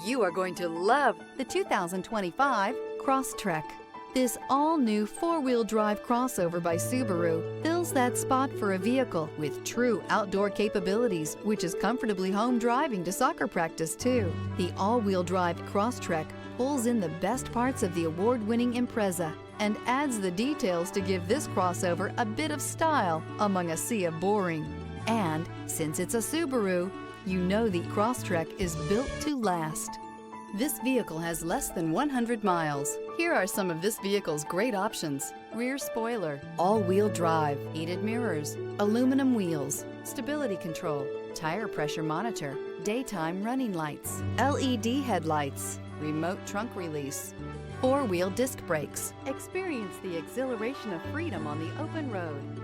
You are going to love the 2025 Crosstrek. This all-new four-wheel drive crossover by Subaru fills that spot for a vehicle with true outdoor capabilities, which is comfortably home driving to soccer practice too. The all-wheel drive Crosstrek pulls in the best parts of the award-winning Impreza and adds the details to give this crossover a bit of style among a sea of boring. And since it's a Subaru, you know the Crosstrek is built to last. This vehicle has less than 100 miles. Here are some of this vehicle's great options: rear spoiler, all-wheel drive, heated mirrors, aluminum wheels, stability control, tire pressure monitor, daytime running lights, LED headlights, remote trunk release, four-wheel disc brakes. Experience the exhilaration of freedom on the open road.